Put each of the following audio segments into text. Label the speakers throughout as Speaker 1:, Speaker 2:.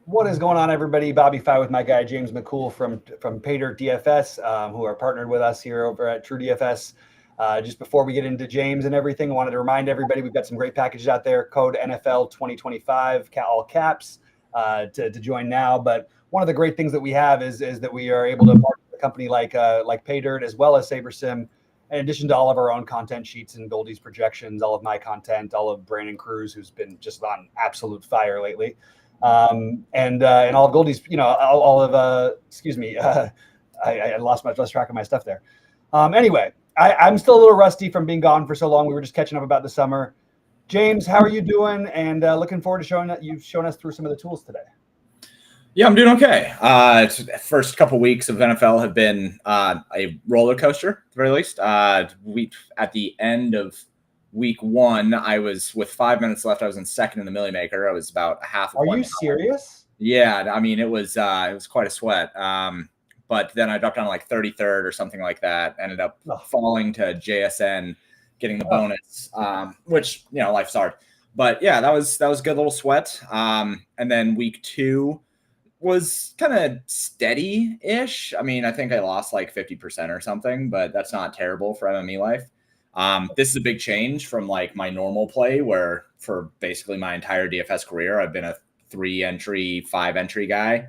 Speaker 1: What is going on, everybody? Bobby Fi with my guy James McCool from PayDirt DFS, who are partnered with us here over at TrueDFS. Just before we get into James and everything, I wanted to remind everybody we've got some great packages out there. Code NFL 2025, all caps, to join now. But one of the great things that we have is that we are able to partner with a company like PayDirt as well as SaberSim. In addition to all of our own content sheets and Goldie's projections, all of my content, all of Brandon Cruz, who's been just on absolute fire lately. And all of Goldie's, all of excuse me, I lost track of my stuff there. Anyway, I'm still a little rusty from being gone for so long. We were just catching up about the summer. James, how are you doing? And looking forward to showing us through some of the tools today.
Speaker 2: Yeah, I'm doing okay. First couple weeks of NFL have been a roller coaster, at the very least. At the end of week one, I was with 5 minutes left. I was in second in the Millie Maker. I was about a half.
Speaker 1: Are you serious?
Speaker 2: Yeah, I mean it was quite a sweat. But then I dropped down to like 33rd or something like that. Ended up falling to JSN, getting the bonus, which life's hard. But yeah, that was a good little sweat. And then week two was kind of steady-ish. I mean, I think I lost like 50% or something, but that's not terrible for MME life. This is a big change from like my normal play where for basically my entire DFS career, I've been a 3-entry, 5-entry guy.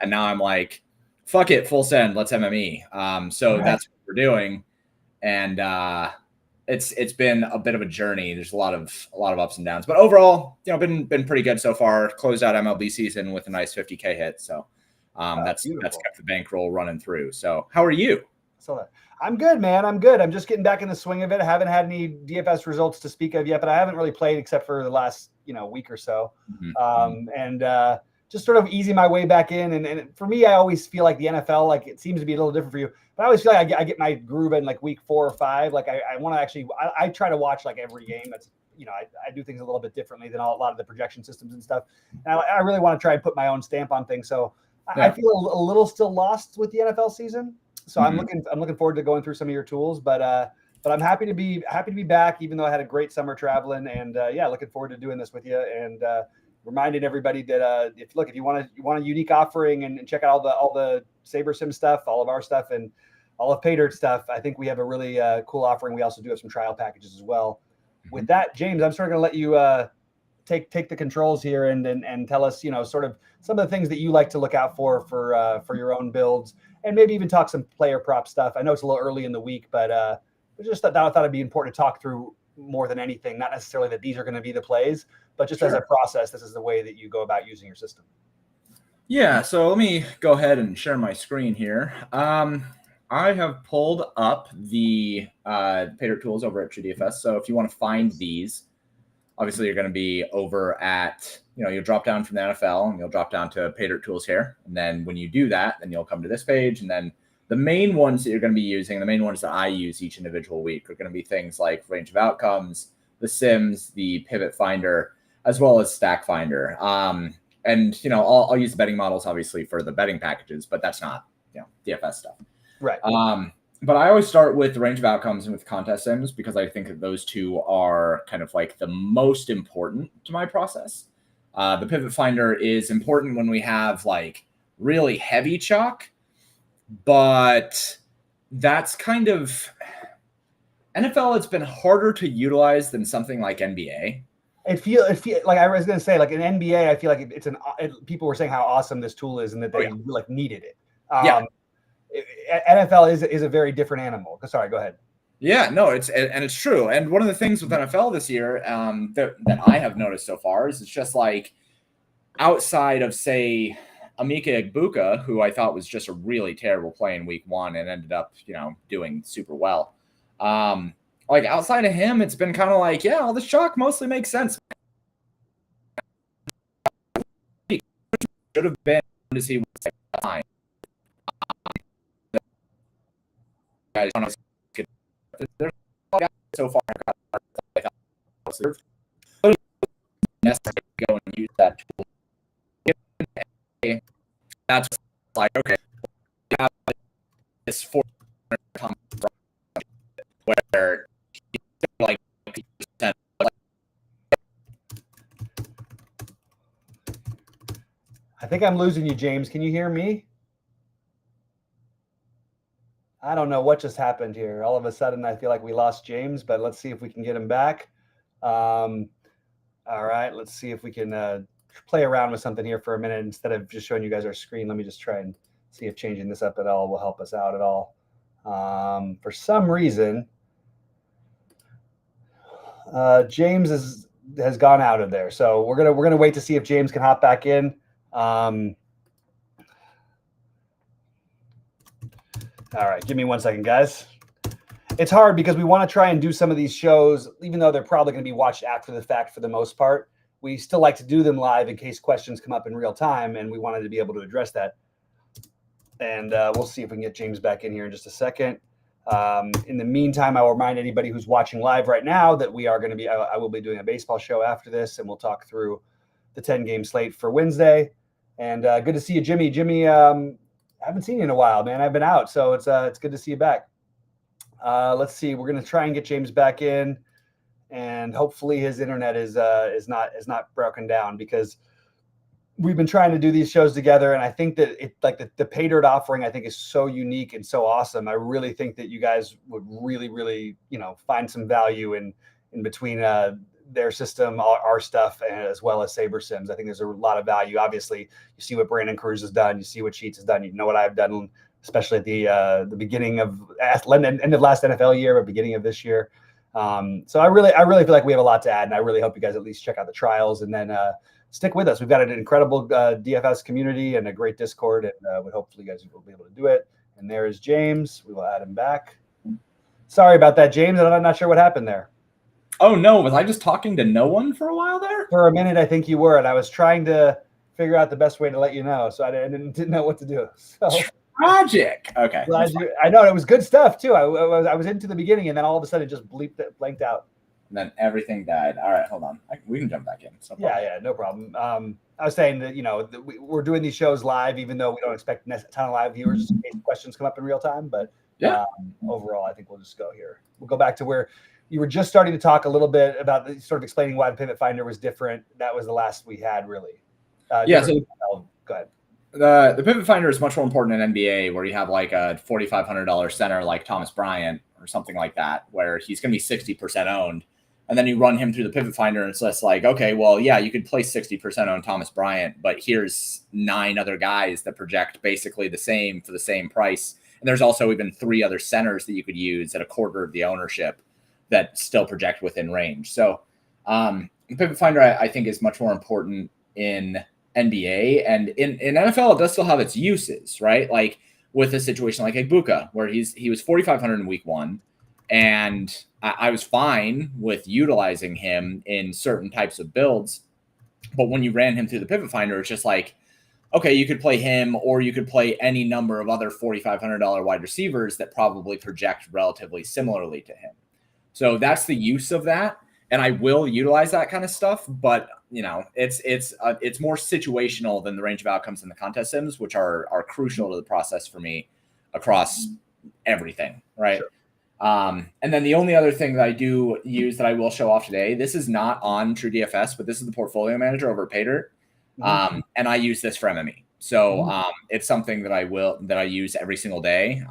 Speaker 2: And now I'm like, fuck it, full send, let's MME. So that's what we're doing. And it's been a bit of a journey. There's a lot of ups and downs, but overall, been pretty good so far. Closed out MLB season with a nice 50K hit. So that's kept the bankroll running through. So how are you?
Speaker 1: I'm good, man. I'm good. I'm just getting back in the swing of it. I haven't had any DFS results to speak of yet, but I haven't really played except for the last, week or so. And just sort of easing my way back in. And for me, I always feel like the NFL, like it seems to be a little different for you, but I always feel like I get my groove in like week 4 or 5. Like I want to actually, I try to watch like every game. That's, I do things a little bit differently than a lot of the projection systems and stuff. And I really want to try and put my own stamp on things. So I feel a little still lost with the NFL season. So I'm looking forward to going through some of your tools, but I'm happy to be back, even though I had a great summer traveling, and looking forward to doing this with you, and reminding everybody that if you want a unique offering and check out all the SaberSim stuff, all of our stuff, and all of PayDirt stuff, I think we have a really cool offering. We also do have some trial packages as well. With that, James, I'm sort of going to let you take the controls here and tell us, sort of some of the things that you like to look out for your own builds. And maybe even talk some player prop stuff. I know it's a little early in the week, but I thought it'd be important to talk through more than anything. Not necessarily that these are going to be the plays, but just as a process, this is the way that you go about using your system.
Speaker 2: Yeah, so let me go ahead and share my screen here. I have pulled up the PayDirt tools over at TrueDFS. So if you want to find these, obviously you're going to be over at, you'll drop down from the NFL and you'll drop down to PayDirt tools here. And then when you do that, then you'll come to this page. And then the main ones that you're going to be using, the main ones that I use each individual week are going to be things like range of outcomes, the sims, the pivot finder, as well as stack finder. And, I'll use the betting models obviously for the betting packages, but that's not, DFS stuff.
Speaker 1: Right.
Speaker 2: But I always start with the range of outcomes and with contest sims because I think that those two are kind of like the most important to my process. The pivot finder is important when we have like really heavy chalk, but that's kind of NFL. It's been harder to utilize than something like NBA.
Speaker 1: It feel like I was going to say, like in NBA, I feel like people were saying how awesome this tool is and that they like needed it. NFL is a very different animal. Sorry, go ahead.
Speaker 2: Yeah, no, it's true. And one of the things with NFL this year that I have noticed so far is it's just like outside of, say, Emeka Egbuka, who I thought was just a really terrible play in week 1 and ended up, doing super well. Like outside of him, it's been kind of like, yeah, all the chalk mostly makes sense. Should have been to see what's behind. There's so far necessary to go and use that tool. That's like, okay, we have this 400 where like 50%.
Speaker 1: I think I'm losing you, James. Can you hear me? I don't know what just happened here. All of a sudden, I feel like we lost James, but let's see if we can get him back. All right, let's see if we can play around with something here for a minute instead of just showing you guys our screen. Let me just try and see if changing this up at all will help us out at all. For some reason, James has gone out of there, so we're gonna wait to see if James can hop back in. All right, give me 1 second, guys. It's hard because we want to try and do some of these shows, even though they're probably going to be watched after the fact for the most part. We still like to do them live in case questions come up in real time, and we wanted to be able to address that. And we'll see if we can get James back in here in just a second. In the meantime, I will remind anybody who's watching live right now that we are going to be, I will be doing a baseball show after this, and we'll talk through the 10-game slate for Wednesday. And good to see you, Jimmy. Jimmy, I haven't seen you in a while, man. I've been out, so it's good to see you back. Let's see. We're going to try and get James back in, and hopefully his internet is not broken down, because we've been trying to do these shows together, and I think that the PayDirt offering, I think, is so unique and so awesome. I really think that you guys would really find some value in between their system, our stuff, and as well as SaberSims. I think there's a lot of value. Obviously, you see what Brandon Cruz has done, you see what Sheets has done, you know what I've done, especially at the beginning of end of last NFL year, but beginning of this year. So I really feel like we have a lot to add, and I really hope you guys at least check out the trials and then stick with us. We've got an incredible DFS community and a great Discord, and hopefully you guys will be able to do it. And there is James. We will add him back. Sorry about that, James. I'm not sure what happened there.
Speaker 2: Oh, no. Was I just talking to no one for a while there?
Speaker 1: For a minute, I think you were, and I was trying to figure out the best way to let you know, so I didn't know what to do. So
Speaker 2: tragic. Okay.
Speaker 1: I know, it was good stuff, too. I was into the beginning, and then all of a sudden it just blanked out.
Speaker 2: And then everything died. All right, hold on. We can jump back in.
Speaker 1: Yeah, no problem. I was saying that, we're doing these shows live, even though we don't expect a ton of live viewers just in case questions come up in real time. But
Speaker 2: yeah,
Speaker 1: overall, I think we'll just go here. We'll go back to where you were just starting to talk a little bit about sort of explaining why the Pivot Finder was different. That was the last we had, really.
Speaker 2: So
Speaker 1: go ahead.
Speaker 2: The Pivot Finder is much more important in NBA, where you have like a $4,500 center like Thomas Bryant or something like that, where he's going to be 60% owned. And then you run him through the Pivot Finder, and it's less like, okay, well, yeah, you could place 60% on Thomas Bryant, but here's 9 other guys that project basically the same for the same price. And there's also even 3 other centers that you could use at a quarter of the ownership that still project within range. So the Pivot Finder, I think, is much more important in NBA. And in NFL, it does still have its uses, right? Like with a situation like Egbuka, where he was 4,500 in week 1. And I was fine with utilizing him in certain types of builds. But when you ran him through the Pivot Finder, it's just like, okay, you could play him, or you could play any number of other $4,500 wide receivers that probably project relatively similarly to him. So that's the use of that. And I will utilize that kind of stuff. But, it's more situational than the range of outcomes in the contest sims, which are crucial to the process for me across everything, right? Sure. And then the only other thing that I do use that I will show off today, this is not on TrueDFS, but this is the portfolio manager over at PayDirt. And I use this for MME. So it's something that I use every single day,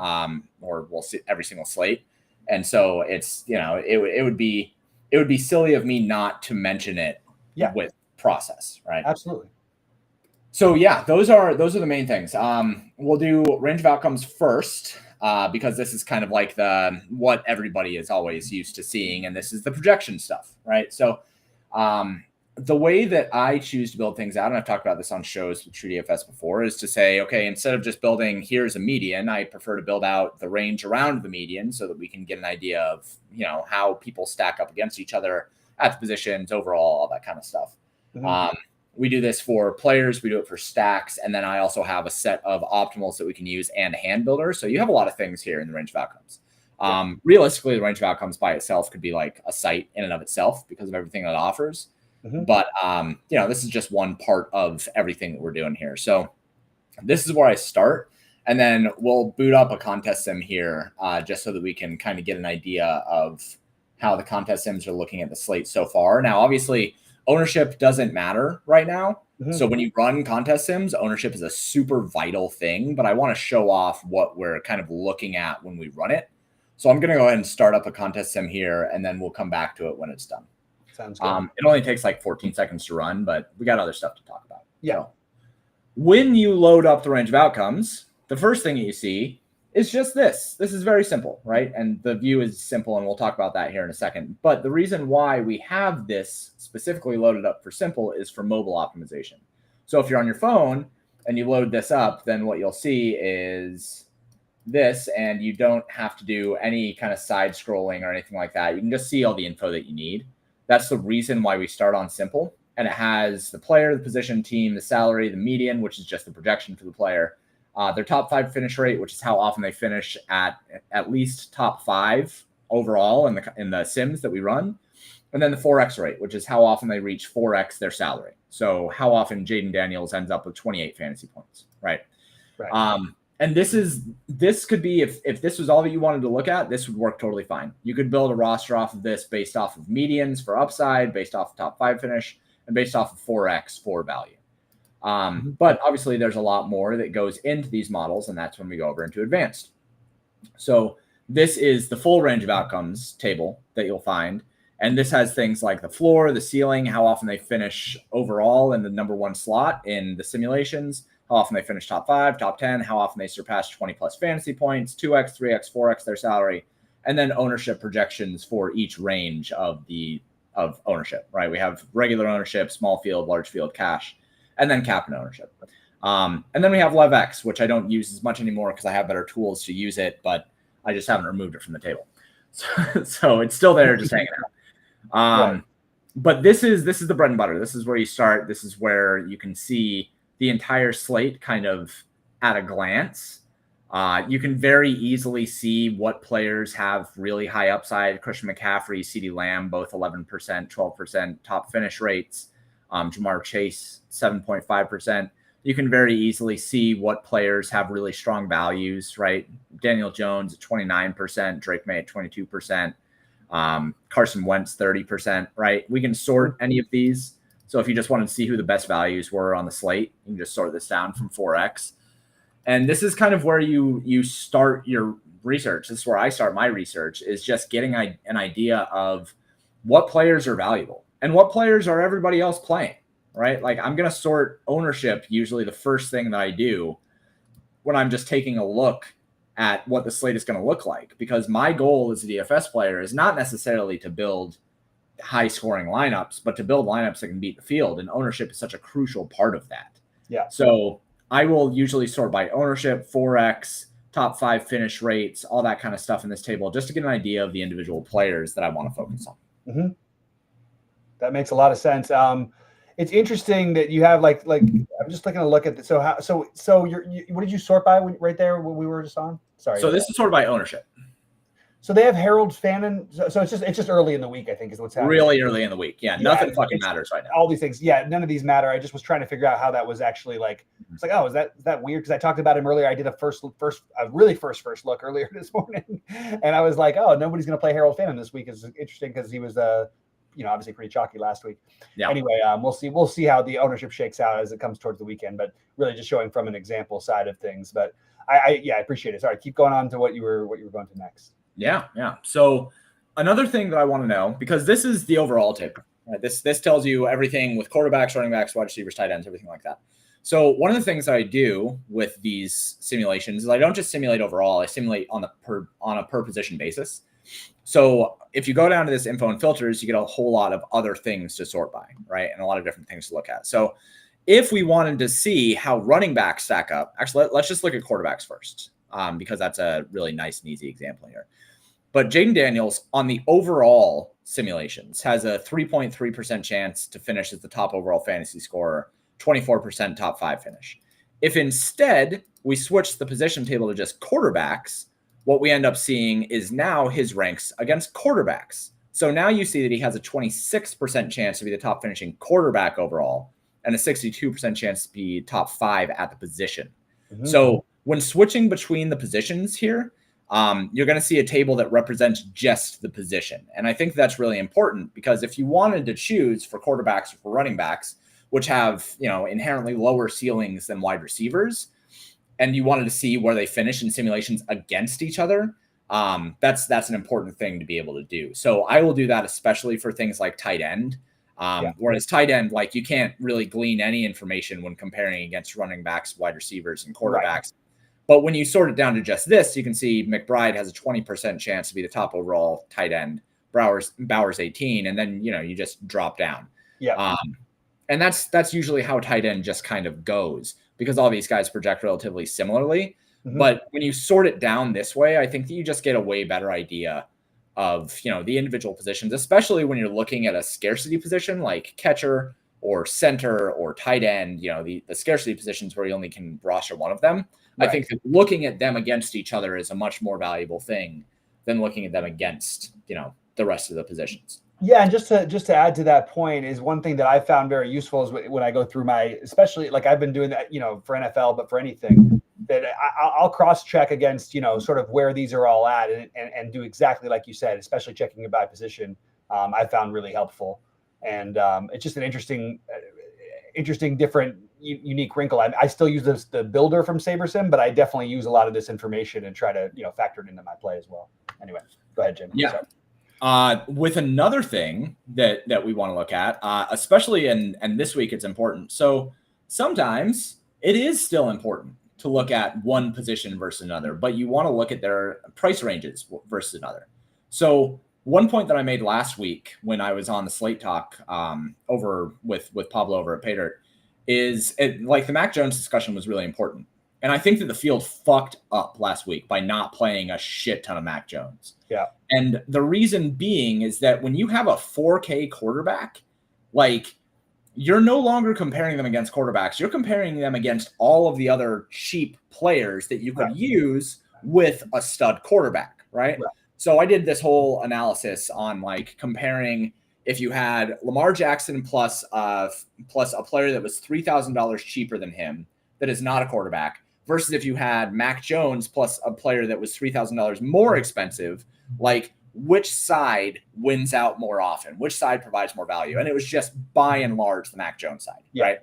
Speaker 2: or we'll see every single slate. And so it's, it would be silly of me not to mention it with process, right?
Speaker 1: Absolutely.
Speaker 2: So yeah, those are the main things. We'll do range of outcomes first. Because this is kind of like what everybody is always used to seeing, and this is the projection stuff, right? So the way that I choose to build things out, and I've talked about this on shows with TrueDFS before, is to say, okay, instead of just building here's a median, I prefer to build out the range around the median so that we can get an idea of how people stack up against each other at the positions, overall, all that kind of stuff. We do this for players, we do it for stacks, and then I also have a set of optimals that we can use and a hand builder. So you have a lot of things here in the range of outcomes. Realistically, the range of outcomes by itself could be like a site in and of itself because of everything that it offers. But this is just one part of everything that we're doing here. So this is where I start, and then we'll boot up a contest sim here just so that we can kind of get an idea of how the contest sims are looking at the slate so far. Now, obviously, ownership doesn't matter right now. So when you run contest sims, ownership is a super vital thing, but I want to show off what we're kind of looking at when we run it. So I'm going to go ahead and start up a contest sim here, and then we'll come back to it when it's done.
Speaker 1: Sounds good.
Speaker 2: It only takes like 14 seconds to run, but we got other stuff to talk about.
Speaker 1: Yeah.
Speaker 2: So when you load up the range of outcomes, the first thing that you see is just this. This is very simple, right? And the view is simple, and we'll talk about that here in a second. But the reason why we have this specifically loaded up for simple is for mobile optimization. So if you're on your phone and you load this up, then what you'll see is this, and you don't have to do any kind of side scrolling or anything like that. You can just see all the info that you need. That's the reason why we start on simple. And it has the player, the position, team, the salary, the median, which is just the projection for the player, their top 5 finish rate, which is how often they finish at least top 5 overall in the sims that we run. And then the 4x rate, which is how often they reach 4x their salary. So how often Jaden Daniels ends up with 28 fantasy points, right? And this could be, if this was all that you wanted to look at, this would work totally fine. You could build a roster off of this based off of medians for upside, based off of top 5 finish, and based off of 4x for value. But obviously there's a lot more that goes into these models, and that's when we go over into advanced. So this is the full range of outcomes table that you'll find. And this has things like the floor, the ceiling, how often they finish overall in the number 1 slot in the simulations, how often they finish top 5, top 10, how often they surpass 20 plus fantasy points, 2x, 3x, 4x their salary, and then ownership projections for each range of ownership, right? We have regular ownership, small field, large field, cash, and then cap and ownership. And then we have LevX, which I don't use as much anymore because I have better tools to use it, but I just haven't removed it from the table. So it's still there, just hanging out. But this is the bread and butter. This is where you start. This is where you can see the entire slate kind of at a glance. You can very easily see what players have really high upside. Christian McCaffrey, CeeDee Lamb, both 11%, 12% top finish rates. Jamar Chase, 7.5%. You can very easily see what players have really strong values, right? Daniel Jones at 29%, Drake May at 22%, Carson Wentz 30%, right? We can sort any of these. So if you just wanted to see who the best values were on the slate, you can just sort this down from 4x. And this is kind of where you start your research. This is where I start my research, is just getting an idea of what players are valuable and what players are everybody else playing, right? Like I'm going to sort ownership, usually the first thing that I do when I'm just taking a look at what the slate is going to look like, because my goal as a DFS player is not necessarily to build high scoring lineups, but to build lineups that can beat the field. And ownership is such a crucial part of that.
Speaker 1: Yeah.
Speaker 2: So I will usually sort by ownership, 4x, top 5 finish rates, all that kind of stuff in this table, just to get an idea of the individual players that I want to focus on.
Speaker 1: That makes a lot of sense. It's interesting that you have like I'm just taking a look at this. So what did you sort by right there when we were just on? Sorry.
Speaker 2: So this is sorted by ownership.
Speaker 1: So they have Harold Fannin. So it's just early in the week, I think, is what's happening.
Speaker 2: Really early in the week. Yeah, nothing fucking matters right now.
Speaker 1: All these things. Yeah, none of these matter. I just was trying to figure out how that was actually like. It's like, oh, is that weird? Because I talked about him earlier. I did a first look earlier this morning, and I was like, oh, nobody's going to play Harold Fannin this week. It's interesting because he was obviously pretty chalky last week. Yeah. Anyway, we'll see how the ownership shakes out as it comes towards the weekend. But really, just showing from an example side of things. But I appreciate it. Sorry, keep going on to what you were going to next.
Speaker 2: Yeah. So another thing that I want to know, because this is the overall table, right? This tells you everything with quarterbacks, running backs, wide receivers, tight ends, everything like that. So one of the things that I do with these simulations is I don't just simulate overall, I simulate on a per position basis. So if you go down to this info and filters, you get a whole lot of other things to sort by, right? And a lot of different things to look at. So if we wanted to see how running backs stack up, actually, let's just look at quarterbacks first, because that's a really nice and easy example here. But Jaden Daniels on the overall simulations has a 3.3% chance to finish as the top overall fantasy scorer, 24% top 5 finish. If instead we switch the position table to just quarterbacks, what we end up seeing is now his ranks against quarterbacks. So now you see that he has a 26% chance to be the top finishing quarterback overall and a 62% chance to be top 5 at the position. So when switching between the positions here, you're going to see a table that represents just the position. And I think that's really important, because if you wanted to choose for quarterbacks or for running backs, which have, inherently lower ceilings than wide receivers, and you wanted to see where they finish in simulations against each other, that's an important thing to be able to do. So I will do that, especially for things like tight end. Whereas tight end, like, you can't really glean any information when comparing against running backs, wide receivers, and quarterbacks. Right. But when you sort it down to just this, you can see McBride has a 20% chance to be the top overall tight end, Bowers 18, and then, you just drop down.
Speaker 1: Yeah.
Speaker 2: And that's usually how tight end just kind of goes, because all these guys project relatively similarly. Mm-hmm. But when you sort it down this way, I think that you just get a way better idea of, the individual positions, especially when you're looking at a scarcity position like catcher or center or tight end, the scarcity positions where you only can roster one of them. Right. I think that looking at them against each other is a much more valuable thing than looking at them against, the rest of the positions.
Speaker 1: Yeah, and just to add to that point, is one thing that I found very useful is when I go through especially like I've been doing that, for NFL, but for anything, that I'll cross check against, sort of where these are all at, and do exactly like you said, especially checking it by position. I found really helpful, and it's just an interesting, different, unique wrinkle. I still use the builder from SaberSim, but I definitely use a lot of this information and try to factor it into my play as well. Anyway, go ahead, Jim.
Speaker 2: Yeah. With another thing that we want to look at, especially and this week it's important. So sometimes it is still important to look at one position versus another, but you want to look at their price ranges versus another. So one point that I made last week when I was on the Slate Talk over with Pablo over at PayDirt is the Mac Jones discussion was really important. And I think that the field fucked up last week by not playing a shit ton of Mac Jones.
Speaker 1: Yeah.
Speaker 2: And the reason being is that when you have a 4K quarterback, you're no longer comparing them against quarterbacks. You're comparing them against all of the other cheap players that you could use with a stud quarterback, right? So I did this whole analysis on comparing if you had Lamar Jackson plus a player that was $3,000 cheaper than him that is not a quarterback, versus if you had Mac Jones plus a player that was $3,000 more expensive, which side wins out more often? Which side provides more value? And it was just by and large the Mac Jones side, right?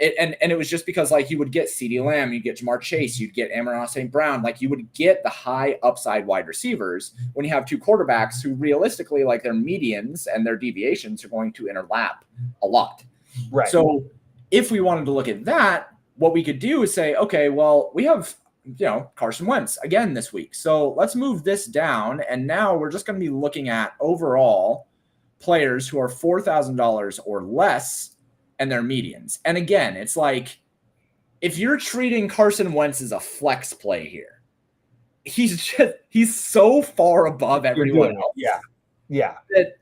Speaker 2: And it was just because you would get CeeDee Lamb, you'd get Jamar Chase, you'd get Amon-Ra St. Brown, you would get the high upside wide receivers when you have two quarterbacks who realistically, their medians and their deviations are going to interlap a lot.
Speaker 1: Right.
Speaker 2: So if we wanted to look at that, what we could do is say, okay, well, we have, Carson Wentz again this week. So let's move this down. And now we're just going to be looking at overall players who are $4,000 or less and their medians. And again, it's if you're treating Carson Wentz as a flex play here, he's so far above everyone else.
Speaker 1: Yeah.
Speaker 2: That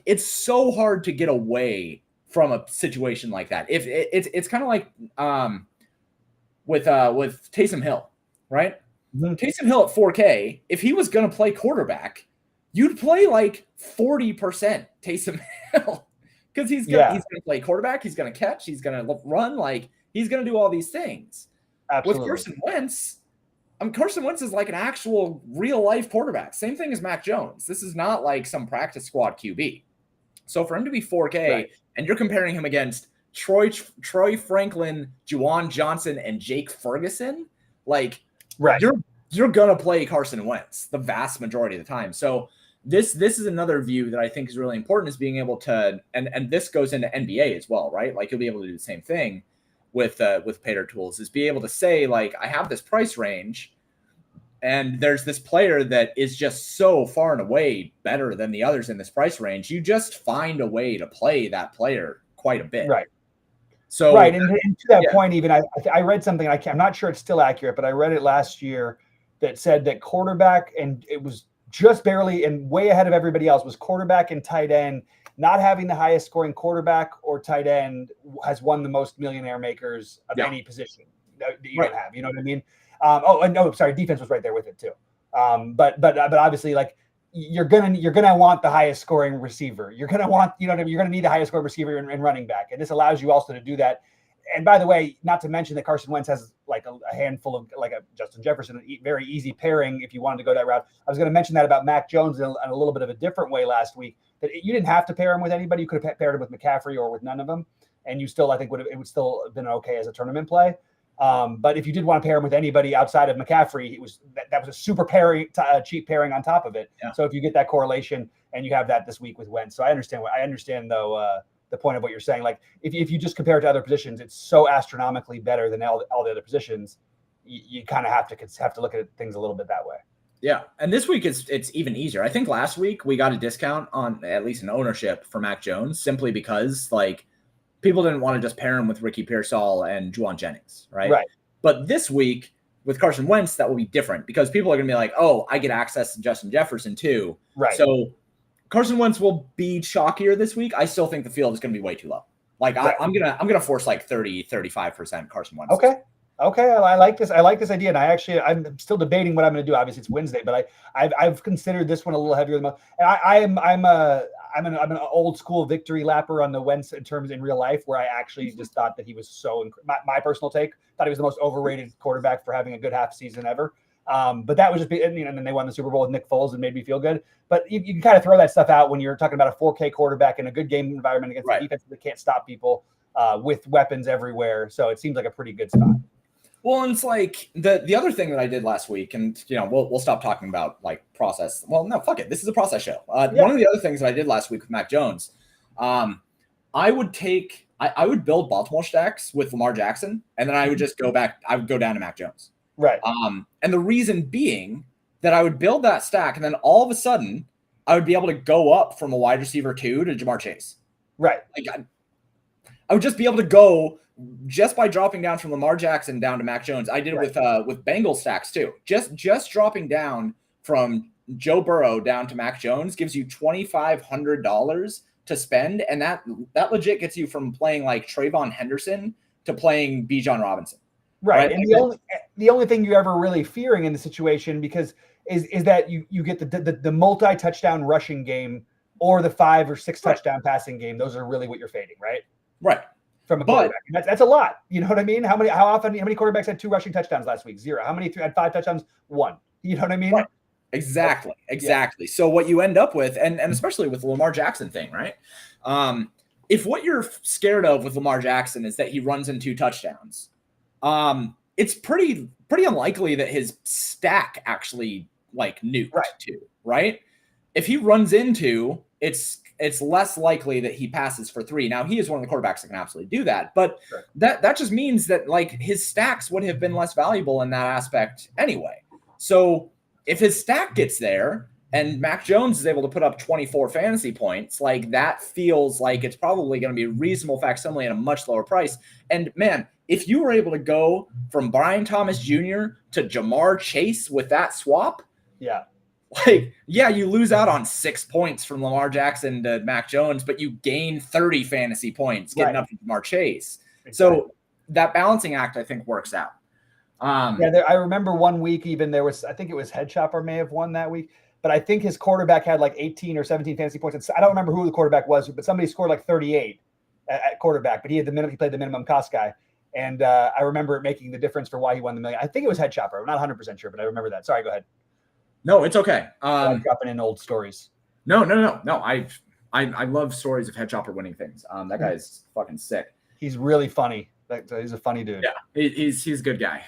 Speaker 2: it's so hard to get away from a situation like that. If it's kind of with Taysom Hill, right? Mm-hmm. Taysom Hill at 4K, if he was going to play quarterback, you'd play 40% Taysom Hill because he's going to play quarterback, he's going to catch, he's going to run, he's going to do all these things.
Speaker 1: Absolutely.
Speaker 2: With Carson Wentz is an actual real life quarterback. Same thing as Mac Jones. This is not some practice squad QB. So for him to be 4K, and you're comparing him against Troy Franklin, Juwan Johnson, and Jake Ferguson, you're gonna play Carson Wentz the vast majority of the time. So this is another view that I think is really important, is being able to, and this goes into NBA as well, right? You'll be able to do the same thing with PayDirt tools, is be able to say I have this price range, and there's this player that is just so far and away better than the others in this price range. You just find a way to play that player quite a bit.
Speaker 1: Right.
Speaker 2: So,
Speaker 1: and to that point, even I read something, I'm not sure it's still accurate, but I read it last year that said that quarterback, and it was just barely and way ahead of everybody else, was quarterback and tight end. Not having the highest scoring quarterback or tight end has won the most millionaire makers of any position that you can have. You know what I mean? And no, sorry, defense was right there with it too. But obviously, you're gonna want the highest scoring receiver. You're gonna want, you're gonna need the highest scoring receiver and running back, and this allows you also to do that. And by the way, not to mention that Carson Wentz has a handful of a Justin Jefferson, a very easy pairing if you wanted to go that route. I was going to mention that about Mac Jones in a little bit of a different way last week, that you didn't have to pair him with anybody. You could have paired him with McCaffrey or with none of them. and you still, I think, it would still have been okay as a tournament play. But if you did want to pair him with anybody outside of McCaffrey, that was a super cheap pairing on top of it.
Speaker 2: Yeah.
Speaker 1: So if you get that correlation and you have that this week with Wentz, so I understand though the point of what you're saying. Like if you just compare it to other positions, it's so astronomically better than all the other positions. You kind of have to look at things a little bit that way.
Speaker 2: Yeah, and this week it's even easier. I think last week we got a discount on at least an ownership for Mac Jones simply because like people didn't want to just pair him with Ricky Pearsall and Juwan Jennings, right?
Speaker 1: Right.
Speaker 2: But this week with Carson Wentz, that will be different because people are going to be like, oh, I get access to Justin Jefferson too.
Speaker 1: Right.
Speaker 2: So Carson Wentz will be chalkier this week. I still think the field is going to be way too low. Like right. I'm gonna force like 30-35% Carson Wentz.
Speaker 1: Okay, I like this. I like this idea, and I'm still debating what I'm going to do. Obviously, it's Wednesday, but I've considered this one a little heavier than most. And I'm an old school victory lapper on the Wentz in real life, where I actually just thought that he was so. My personal take, thought he was the most overrated quarterback for having a good half season ever. But that was just, and then they won the Super Bowl with Nick Foles and made me feel good. But you can kind of throw that stuff out when you're talking about a 4K quarterback in a good game environment against a defense that can't stop people with weapons everywhere. So it seems like a pretty good spot.
Speaker 2: Well, and it's like the other thing that I did last week, and we'll stop talking about like process. Well, no, fuck it. This is a process show. One of the other things that I did last week with Mac Jones, I would build Baltimore stacks with Lamar Jackson, and then I would just go back. I would go down to Mac Jones.
Speaker 1: Right.
Speaker 2: And the reason being that I would build that stack, and then all of a sudden I would be able to go up from a wide receiver 2 to Jamar Chase.
Speaker 1: Right.
Speaker 2: Like I would just be able to go just by dropping down from Lamar Jackson down to Mac Jones. I did it with Bengal stacks too. Just dropping down from Joe Burrow down to Mac Jones gives you $2,500 to spend, and that legit gets you from playing like Trayvon Henderson to playing Bijan Robinson.
Speaker 1: Right. And the only thing you're ever really fearing in the situation because is that you get the multi-touchdown rushing game or the 5 or 6 touchdown passing game. Those are really what you're fading, right?
Speaker 2: Right.
Speaker 1: From a quarterback. That's a lot. You know what I mean? How many quarterbacks had 2 rushing touchdowns last week? 0. How many had 5 touchdowns? 1. You know what I mean?
Speaker 2: Right. Exactly. Yeah. So what you end up with, and especially with the Lamar Jackson thing, right? If what you're scared of with Lamar Jackson is that he runs in 2 touchdowns, it's pretty unlikely that his stack actually like nuked too, right? If he runs into, it's less likely that he passes for 3. Now he is one of the quarterbacks that can absolutely do that, but that just means that like his stacks would have been less valuable in that aspect anyway. So if his stack gets there and Mac Jones is able to put up 24 fantasy points, like that feels like it's probably going to be a reasonable facsimile at a much lower price. And man, if you were able to go from Brian Thomas Jr. to Jamar Chase with that swap, you lose out on 6 points from Lamar Jackson to Mac Jones, but you gain 30 fantasy points getting up to Jamar Chase. Exactly. So that balancing act, I think, works out.
Speaker 1: I remember one week even I think it was Head Chopper may have won that week, but I think his quarterback had like 18 or 17 fantasy points. I don't remember who the quarterback was, but somebody scored like 38 at quarterback, but he played the minimum cost guy. And I remember it making the difference for why he won the million. I think it was Head Chopper. I'm not 100% sure, but I remember that. Sorry, go ahead.
Speaker 2: No, it's okay.
Speaker 1: I'm dropping in old stories.
Speaker 2: No. I love stories of Head Chopper winning things. That guy's fucking sick.
Speaker 1: He's really funny. He's a funny dude.
Speaker 2: Yeah, he's a good guy.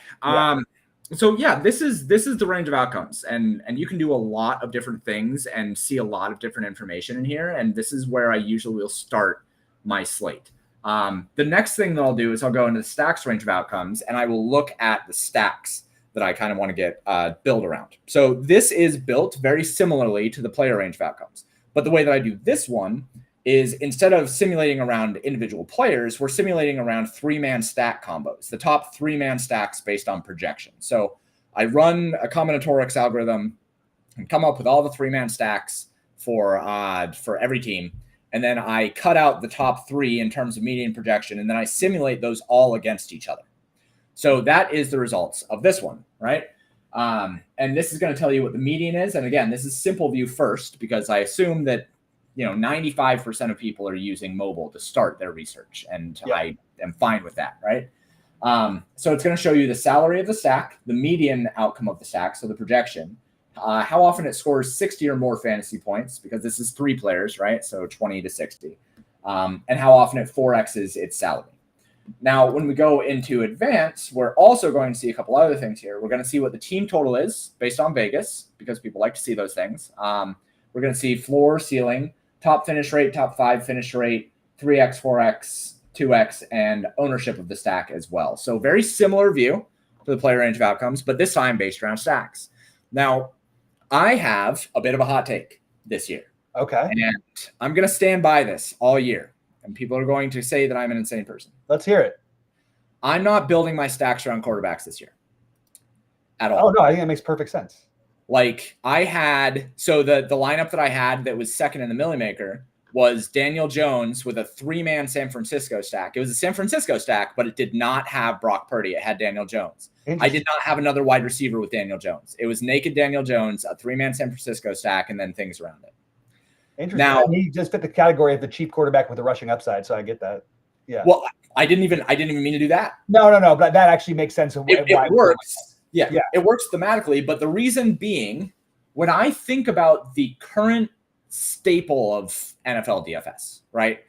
Speaker 2: So this is the range of outcomes, and you can do a lot of different things and see a lot of different information in here. And this is where I usually will start my slate. The next thing that I'll do is I'll go into the stacks range of outcomes, and I will look at the stacks that I kind of want to get build around. So this is built very similarly to the player range of outcomes. But the way that I do this one is instead of simulating around individual players, we're simulating around 3-man stack combos, the top 3-man stacks based on projection. So I run a combinatorics algorithm and come up with all the 3-man stacks for every team. And then I cut out the top 3 in terms of median projection, and then I simulate those all against each other. So that is the results of this one, right? And this is going to tell you what the median is. And again, this is simple view first, because I assume that 95% of people are using mobile to start their research, and I am fine with that, right? So it's going to show you the salary of the stack, the median outcome of the stack, so the projection, how often it scores 60 or more fantasy points, because this is 3 players, right? So 20 to 60. and how often it 4Xs its salary. Now, when we go into advanced, we're also going to see a couple other things here. We're going to see what the team total is based on Vegas, because people like to see those things. We're going to see floor, ceiling, top finish rate, top 5 finish rate, 3X, 4X, 2X, and ownership of the stack as well. So very similar view to the player range of outcomes, but this time based around stacks. Now, I have a bit of a hot take this year.
Speaker 1: Okay.
Speaker 2: And I'm going to stand by this all year. And people are going to say that I'm an insane person.
Speaker 1: Let's hear it.
Speaker 2: I'm not building my stacks around quarterbacks this year at all.
Speaker 1: Oh, no, I think that makes perfect sense.
Speaker 2: Like I had, so the lineup that I had that was second in the Millie Maker was Daniel Jones with a 3-man San Francisco stack. It was a San Francisco stack, but it did not have Brock Purdy. It had Daniel Jones. I did not have another wide receiver with Daniel Jones. It was naked Daniel Jones, a 3-man San Francisco stack, and then things around it.
Speaker 1: Interesting. Now, he just fit the category of the cheap quarterback with the rushing upside, so I get that. Yeah.
Speaker 2: Well, I didn't even mean to do that.
Speaker 1: No, but that actually makes sense.
Speaker 2: It works. Yeah, it works thematically. But the reason being, when I think about the current staple of NFL DFS, right,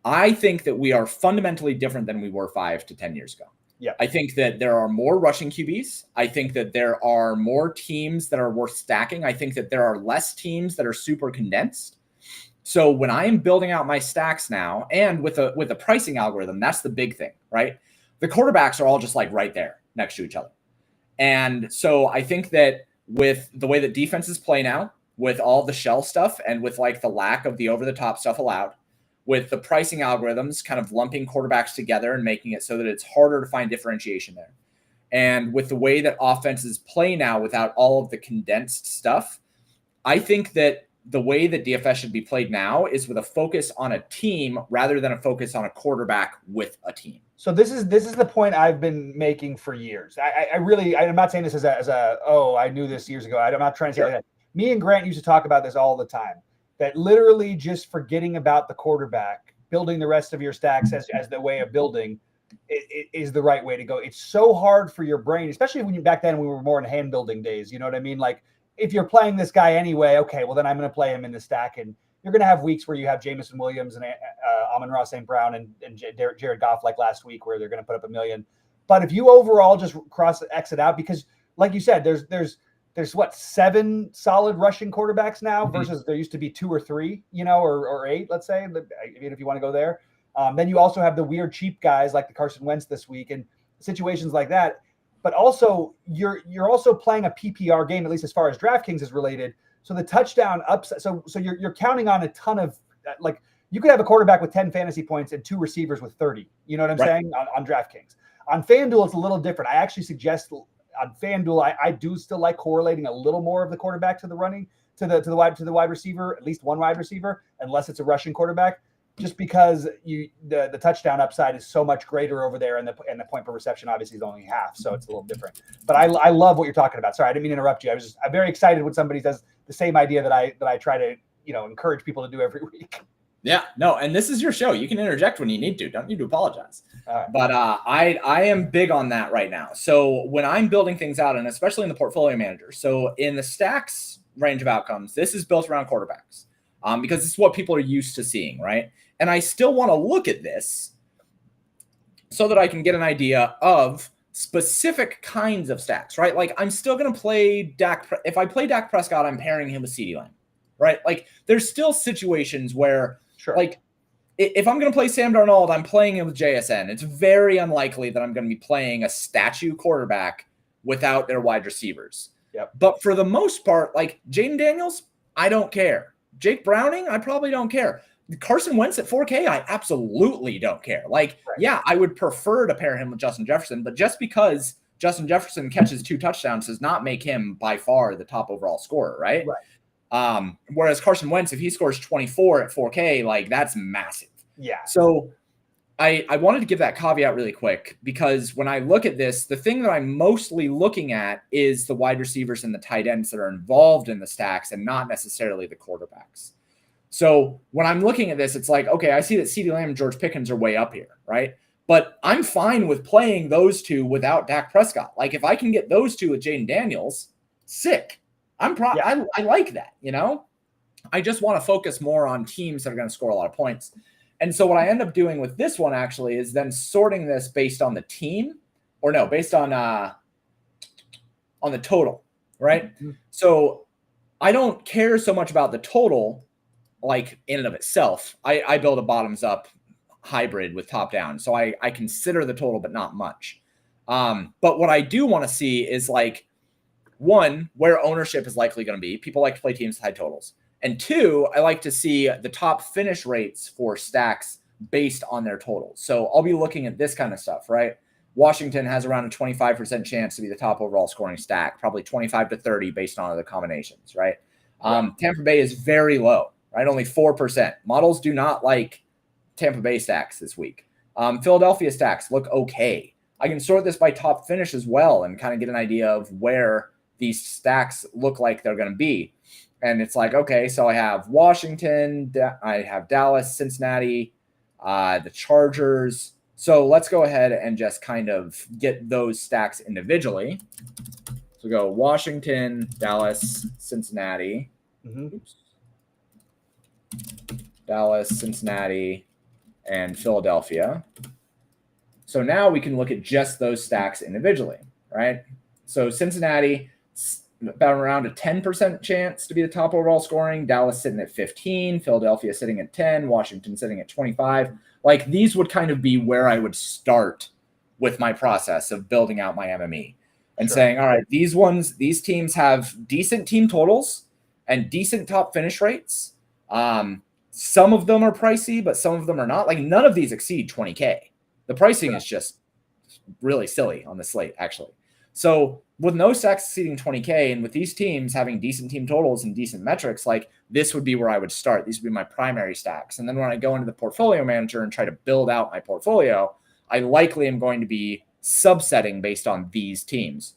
Speaker 2: I think that we are fundamentally different than we were 5 to 10 years ago.
Speaker 1: Yeah.
Speaker 2: I think that there are more rushing QBs. I think that there are more teams that are worth stacking. I think that there are less teams that are super condensed. So when I am building out my stacks now, and with a pricing algorithm, that's the big thing, right? The quarterbacks are all just like right there next to each other. And so I think that with the way that defenses play now, with all the shell stuff and with like the lack of the over-the-top stuff allowed, with the pricing algorithms kind of lumping quarterbacks together and making it so that it's harder to find differentiation there. And with the way that offenses play now without all of the condensed stuff, I think that the way that DFS should be played now is with a focus on a team rather than a focus on a quarterback with a team.
Speaker 1: So this is the point I've been making for years. I'm not saying this as a I knew this years ago. I'm not trying to say that. Me and Grant used to talk about this all the time, that literally just forgetting about the quarterback, building the rest of your stacks as the way of building is the right way to go. It's so hard for your brain, especially when back then we were more in hand building days. You know what I mean? Like, if you're playing this guy anyway, okay, well then I'm going to play him in the stack, and you're going to have weeks where you have Jameson Williams and Amon-Ra St. Brown and Jared Goff like last week where they're going to put up 1 million. But if you overall just exit out, because like you said, there's what, 7 solid rushing quarterbacks now versus there used to be 2 or 3, or 8, let's say, if you want to go there. Then you also have the weird cheap guys like the Carson Wentz this week and situations like that. But also you're also playing a PPR game, at least as far as DraftKings is related. So the touchdown upside, so you're counting on a ton of, like, you could have a quarterback with 10 fantasy points and 2 receivers with 30. You know what I'm saying? On DraftKings. On FanDuel, it's a little different. I actually suggest on FanDuel, I do still like correlating a little more of the quarterback to the running to the wide receiver, at least one wide receiver, unless it's a rushing quarterback. Just because the touchdown upside is so much greater over there, and the point per reception obviously is only half, so it's a little different. But I love what you're talking about. Sorry, I didn't mean to interrupt you. I'm very excited when somebody does the same idea that I try to encourage people to do every week.
Speaker 2: Yeah, no, and this is your show. You can interject when you need to. Don't need to apologize.
Speaker 1: Right.
Speaker 2: But I am big on that right now. So when I'm building things out, and especially in the portfolio manager, so in the stacks range of outcomes, this is built around quarterbacks. Because this is what people are used to seeing, right? And I still want to look at this so that I can get an idea of specific kinds of stacks, right? Like, I'm still going to play Dak. If I play Dak Prescott, I'm pairing him with CeeDee Lamb, right? Like, there's still situations where, like, if I'm going to play Sam Darnold, I'm playing him with JSN. It's very unlikely that I'm going to be playing a statue quarterback without their wide receivers.
Speaker 1: Yep.
Speaker 2: But for the most part, like Jaden Daniels, I don't care. Jake Browning, I probably don't care. Carson Wentz at 4K, I absolutely don't care. Like, yeah, I would prefer to pair him with Justin Jefferson, but just because Justin Jefferson catches 2 touchdowns does not make him by far the top overall scorer, right? Whereas Carson Wentz, if he scores 24 at 4K, like, that's massive.
Speaker 1: Yeah.
Speaker 2: So I wanted to give that caveat really quick, because when I look at this, the thing that I'm mostly looking at is the wide receivers and the tight ends that are involved in the stacks, and not necessarily the quarterbacks. So when I'm looking at this, it's like, okay, I see that CeeDee Lamb and George Pickens are way up here, right? But I'm fine with playing those 2 without Dak Prescott. Like, if I can get those 2 with Jaden Daniels, sick. I like that, I just want to focus more on teams that are going to score a lot of points. And so what I end up doing with this one actually is then sorting this based on the team, or no, based on the total, right? Mm-hmm. So I don't care so much about the total, like in and of itself. I build a bottoms up hybrid with top down. So I consider the total, but not much. But what I do want to see is like, one, where ownership is likely going to be. People like to play teams with high totals. And two, I like to see the top finish rates for stacks based on their totals. So I'll be looking at this kind of stuff, right? Washington has around a 25% chance to be the top overall scoring stack, probably 25 to 30 based on other combinations, right? Tampa Bay is very low, right? Only 4%. Models do not like Tampa Bay stacks this week. Philadelphia stacks look okay. I can sort this by top finish as well and kind of get an idea of where these stacks look like they're going to be. And it's like, okay, so I have Washington, I have Dallas, Cincinnati, the Chargers. So let's go ahead and just kind of get those stacks individually. So go Washington, Dallas, Cincinnati. Dallas, Cincinnati, and Philadelphia. So now we can look at just those stacks individually, right? So Cincinnati, about around a 10% chance to be the top overall scoring. Dallas sitting at 15, Philadelphia sitting at 10, Washington sitting at 25. Like these would kind of be where I would start with my process of building out my MME and saying, all right, these teams have decent team totals and decent top finish rates. Some of them are pricey, but some of them are not. Like none of these exceed 20K. The pricing is just really silly on the slate, actually. So with no stacks exceeding 20K and with these teams having decent team totals and decent metrics, like this would be where I would start. These would be my primary stacks. And then when I go into the portfolio manager and try to build out my portfolio, I likely am going to be subsetting based on these teams.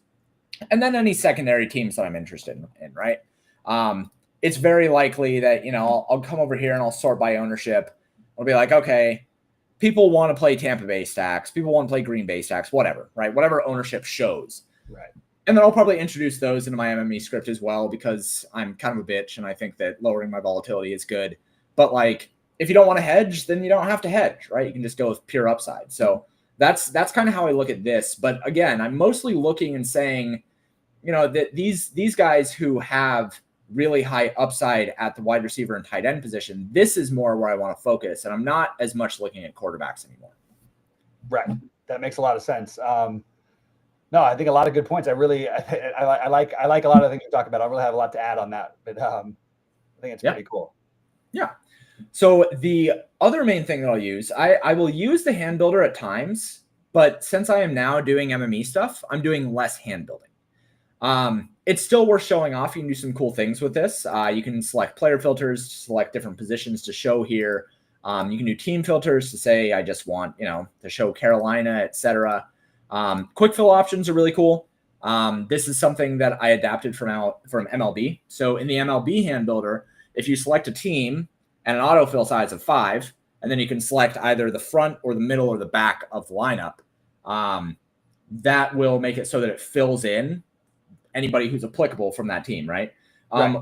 Speaker 2: And then any secondary teams that I'm interested in, right? It's very likely that, I'll come over here and I'll sort by ownership. I'll be like, okay, people want to play Tampa Bay stacks. People want to play Green Bay stacks, whatever, right? Whatever ownership shows.
Speaker 1: Right.
Speaker 2: And then I'll probably introduce those into my MME script as well because I'm kind of a bitch and I think that lowering my volatility is good. But like, if you don't want to hedge, then you don't have to hedge, right? You can just go with pure upside. So that's kind of how I look at this. But again, I'm mostly looking and saying, that these guys who have really high upside at the wide receiver and tight end position, this is more where I want to focus. And I'm not as much looking at quarterbacks anymore.
Speaker 1: Right. That makes a lot of sense. No, I think a lot of good points. I like a lot of things you talk about. I really have a lot to add on that, but I think it's pretty cool.
Speaker 2: Yeah. So the other main thing that I'll use, I will use the hand builder at times, but since I am now doing MME stuff, I'm doing less hand building. It's still worth showing off. You can do some cool things with this. You can select player filters, select different positions to show here. You can do team filters to say, I just want, to show Carolina, etc. Quick fill options are really cool. This is something that I adapted from MLB. So in the MLB hand builder, if you select a team and an autofill size of 5, and then you can select either the front or the middle or the back of the lineup, that will make it so that it fills in anybody who's applicable from that team, right?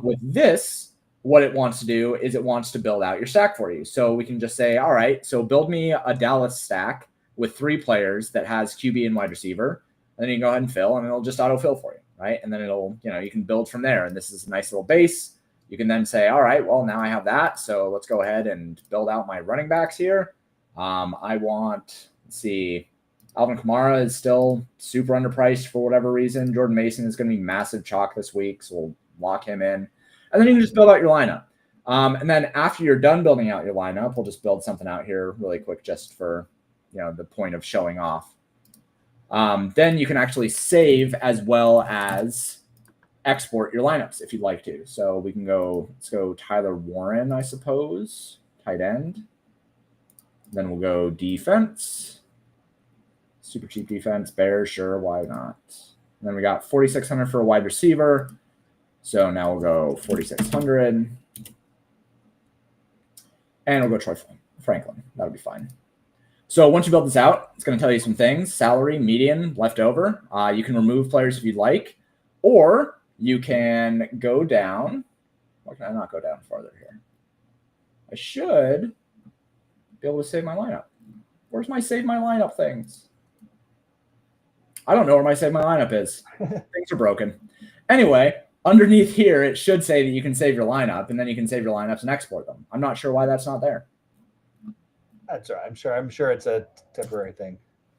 Speaker 2: With this, what it wants to do is it wants to build out your stack for you. So we can just say, all right, so build me a Dallas stack with 3 players that has QB and wide receiver. And then you can go ahead and fill, and it'll just autofill for you, right? And then it'll, you can build from there. And this is a nice little base. You can then say, all right, well, now I have that. So let's go ahead and build out my running backs here. I want, let's see, Alvin Kamara is still super underpriced for whatever reason. Jordan Mason is going to be massive chalk this week, so we'll lock him in. And then you can just build out your lineup. And then after you're done building out your lineup, we'll just build something out here really quick just for, the point of showing off. Then you can actually save as well as export your lineups if you'd like to. So we can let's go Tyler Warren, I suppose, tight end. Then we'll go defense. Super cheap defense, Bears, sure, why not? And then we got 4,600 for a wide receiver. So now we'll go 4,600. And we'll go Troy Franklin. That'll be fine. So once you build this out, it's going to tell you some things. Salary, median, leftover. You can remove players if you'd like. Or you can go down. Why can I not go down farther here? I should be able to save my lineup. Where's my save my lineup things? I don't know where my save my lineup is. Things are broken. Anyway, underneath here, it should say that you can save your lineup, and then you can save your lineups and export them. I'm not sure why that's not there.
Speaker 1: That's right. I'm sure it's a temporary thing.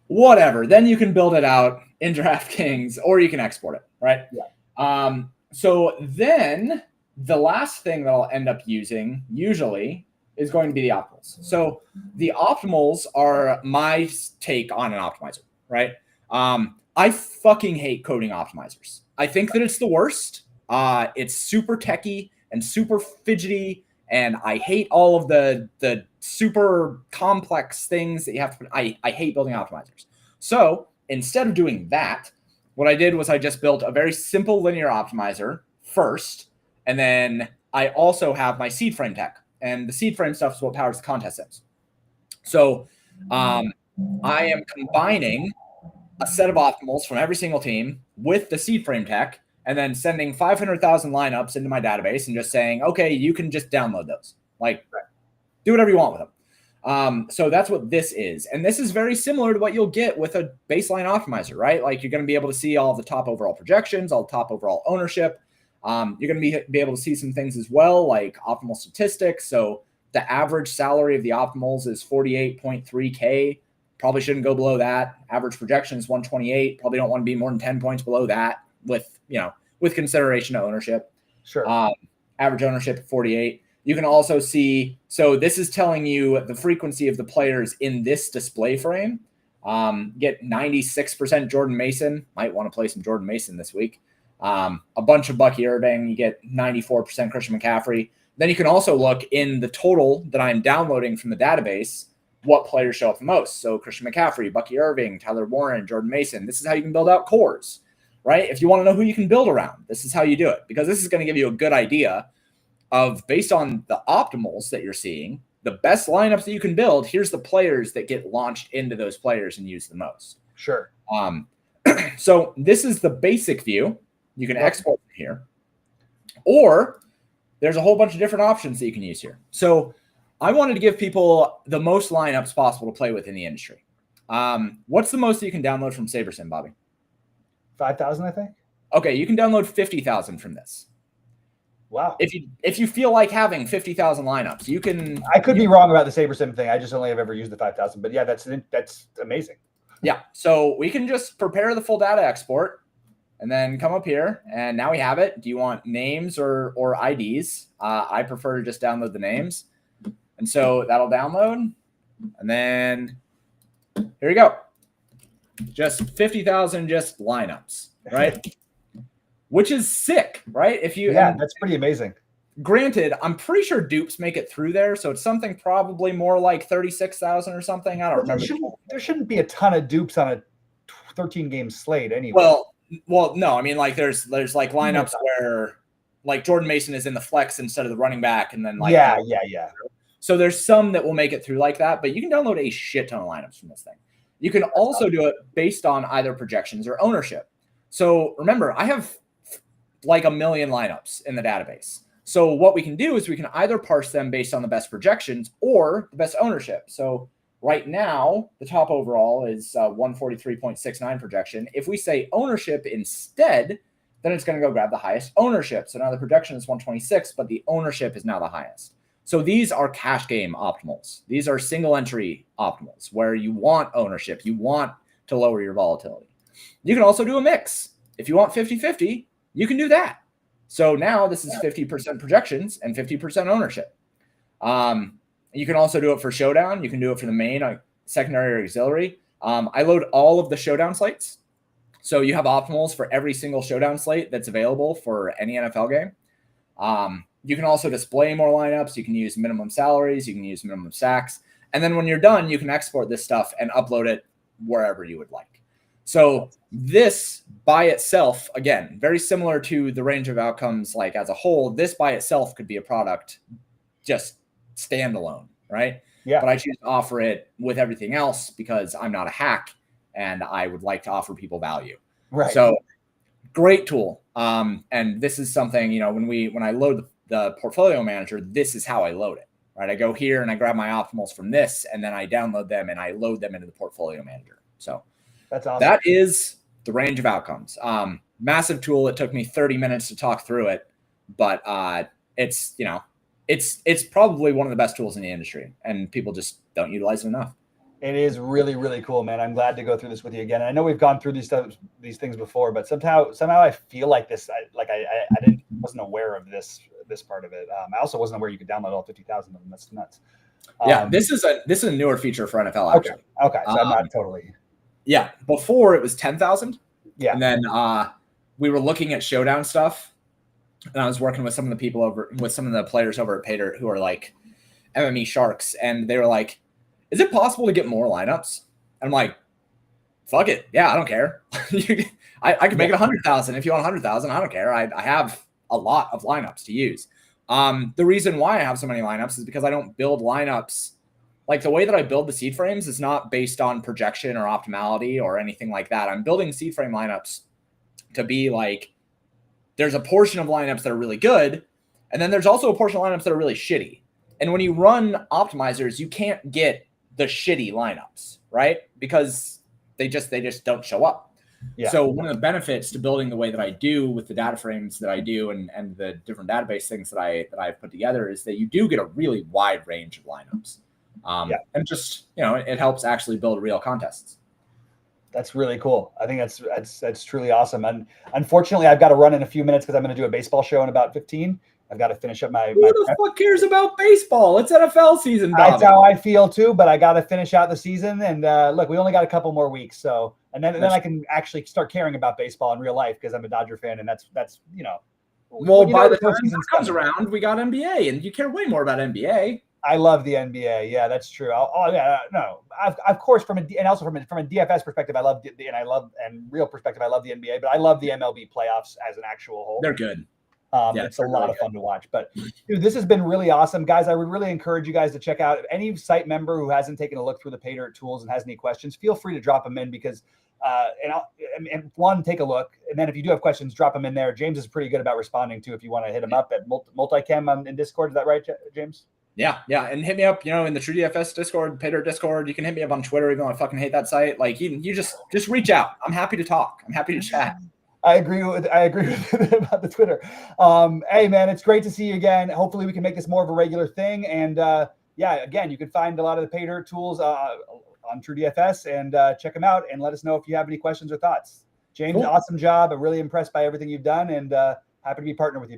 Speaker 2: Whatever. Then you can build it out in DraftKings, or you can export it, right?
Speaker 1: Yeah.
Speaker 2: So then the last thing that I'll end up using usually is going to be the optimals. So the optimals are my take on an optimizer, right? I fucking hate coding optimizers. I think that it's the worst. It's super techy and super fidgety, and I hate all of the super complex things that you have to put. I hate building optimizers. So instead of doing that, what I did was I just built a very simple linear optimizer first, and then I also have my seed frame tech, and the seed frame stuff is what powers the contest sims. So I am combining a set of optimals from every single team with the seed frame tech, and then sending 500,000 lineups into my database and just saying, okay, you can just download those. Like, do whatever you want with them. So that's what this is. And this is very similar to what you'll get with a baseline optimizer, right? Like, you're going to be able to see all of the top overall projections, all the top overall ownership. You're going to be able to see some things as well, like optimal statistics. So the average salary of the optimals is 48.3K. Probably shouldn't go below that. Average projection is 128. Probably don't want to be more than 10 points below that with consideration to ownership.
Speaker 1: Sure.
Speaker 2: Average ownership 48. You can also see, so this is telling you the frequency of the players in this display frame. Get 96% Jordan Mason. Might want to play some Jordan Mason this week. A bunch of Bucky Irving. You get 94% Christian McCaffrey. Then you can also look in the total that I'm downloading from the database, what players show up the most. So Christian McCaffrey, Bucky Irving, Tyler Warren, Jordan Mason. This is how you can build out cores, right? If you want to know who you can build around, this is how you do it, because this is going to give you a good idea of, based on the optimals that you're seeing, the best lineups that you can build. Here's the players that get launched into those players and used the most.
Speaker 1: Sure.
Speaker 2: So this is the basic view. You can export from here, or there's a whole bunch of different options that you can use here. So I wanted to give people the most lineups possible to play with in the industry. What's the most that you can download from SaberSim, Bobby?
Speaker 1: 5,000, I think.
Speaker 2: Okay, you can download 50,000 from this.
Speaker 1: Wow.
Speaker 2: If you feel like having 50,000 lineups, you can.
Speaker 1: I could be wrong about the SaberSim thing. I just only have ever used the 5,000. But yeah, that's amazing.
Speaker 2: Yeah. So we can just prepare the full data export and then come up here, and now we have it. Do you want names or IDs? I prefer to just download the names. And so that'll download. And then here you go. Just 50,000 just lineups, right? Which is sick, right?
Speaker 1: That's pretty amazing.
Speaker 2: Granted, I'm pretty sure dupes make it through there, so it's something probably more like 36,000 or something. I don't remember.
Speaker 1: There shouldn't be a ton of dupes on a 13-game slate anyway.
Speaker 2: Well, no. I mean, like there's like lineups where like Jordan Mason is in the flex instead of the running back, and then
Speaker 1: yeah.
Speaker 2: So there's some that will make it through like that, but you can download a shit ton of lineups from this thing. You can also do it based on either projections or ownership. So remember, I have like 1 million lineups in the database. So what we can do is we can either parse them based on the best projections or the best ownership. So right now, the top overall is 143.69 projection. If we say ownership instead, then it's going to go grab the highest ownership. So now the projection is 126, but the ownership is now the highest. So these are cash game optimals. These are single entry optimals where you want ownership. You want to lower your volatility. You can also do a mix. If you want 50-50, you can do that. So now this is 50% projections and 50% ownership. You can also do it for showdown. You can do it for the main, secondary, or auxiliary. I load all of the showdown slates. So you have optimals for every single showdown slate that's available for any NFL game. You can also display more lineups. You can use minimum salaries. You can use minimum sacks. And then when you're done, you can export this stuff and upload it wherever you would like. So this by itself, again, very similar to the range of outcomes, like as a whole, this by itself could be a product just standalone, right?
Speaker 1: Yeah.
Speaker 2: But I choose to offer it with everything else because I'm not a hack and I would like to offer people value.
Speaker 1: Right.
Speaker 2: So great tool. And this is something, when I load the portfolio manager, this is how I load it. right? I go here and I grab my optimals from this, and then I download them and I load them into the portfolio manager. So
Speaker 1: that's awesome.
Speaker 2: That is the range of outcomes. Massive tool. It took me 30 minutes to talk through it, but it's, you know, it's probably one of the best tools in the industry, and people just don't utilize it enough.
Speaker 1: It is really, really cool, man. I'm glad to go through this with you again. And I know we've gone through these things before, but somehow I feel like this. I wasn't aware of this part of it. I also wasn't aware you could download all 50,000 of them. That's nuts.
Speaker 2: Yeah, this is a newer feature for NFL actually.
Speaker 1: Okay, so I'm not totally.
Speaker 2: Yeah, before it was 10,000.
Speaker 1: Yeah,
Speaker 2: and then we were looking at showdown stuff, and I was working with some of the players over at PayDirt who are like MME sharks, and they were like, is it possible to get more lineups? And I'm like, fuck it. Yeah, I don't care. I can make it 100,000. If you want 100,000, I don't care. I have a lot of lineups to use. The reason why I have so many lineups is because I don't build lineups. Like the way that I build the seed frames is not based on projection or optimality or anything like that. I'm building seed frame lineups to be like, there's a portion of lineups that are really good, and then there's also a portion of lineups that are really shitty. And when you run optimizers, you can't get the shitty lineups, right? Because they just don't show up. Yeah. So one of the benefits to building the way that I do with the data frames that I do and the different database things that I've put together is that you do get a really wide range of lineups. And just, you know, it helps actually build real contests.
Speaker 1: That's really cool. I think that's truly awesome. And unfortunately, I've got to run in a few minutes because I'm going to do a baseball show in about 15. I've got to finish up my.
Speaker 2: Who the fuck cares about baseball? It's NFL season, Bobby.
Speaker 1: That's how I feel too. But I got to finish out the season, and look, we only got a couple more weeks, so and then I can actually start caring about baseball in real life because I'm a Dodger fan, and that's you know.
Speaker 2: Well, by the time season comes around, we got NBA, and you care way more about NBA.
Speaker 1: I love the NBA. Yeah, that's true. Of course, from a DFS perspective, I love and real perspective, I love the NBA, but I love the MLB playoffs as an actual whole.
Speaker 2: They're good.
Speaker 1: It's a lot of fun to watch. But dude, this has been really awesome, guys. I would really encourage you guys to check out any site member who hasn't taken a look through the PayDirt tools and has any questions. Feel free to drop them in because take a look, and then if you do have questions, drop them in there. James is pretty good about responding too. If you want to hit him up at Multicam in Discord, is that right, James?
Speaker 2: Yeah, and hit me up, in the TrueDFS Discord, PayDirt Discord. You can hit me up on Twitter, even though I fucking hate that site. Like, you just reach out. I'm happy to talk. I'm happy to chat.
Speaker 1: I agree with about the Twitter. Hey man, it's great to see you again. Hopefully we can make this more of a regular thing. And again, you can find a lot of the PayDirt tools on TrueDFS and check them out and let us know if you have any questions or thoughts. James, Awesome job. I'm really impressed by everything you've done and happy to be partnered with you.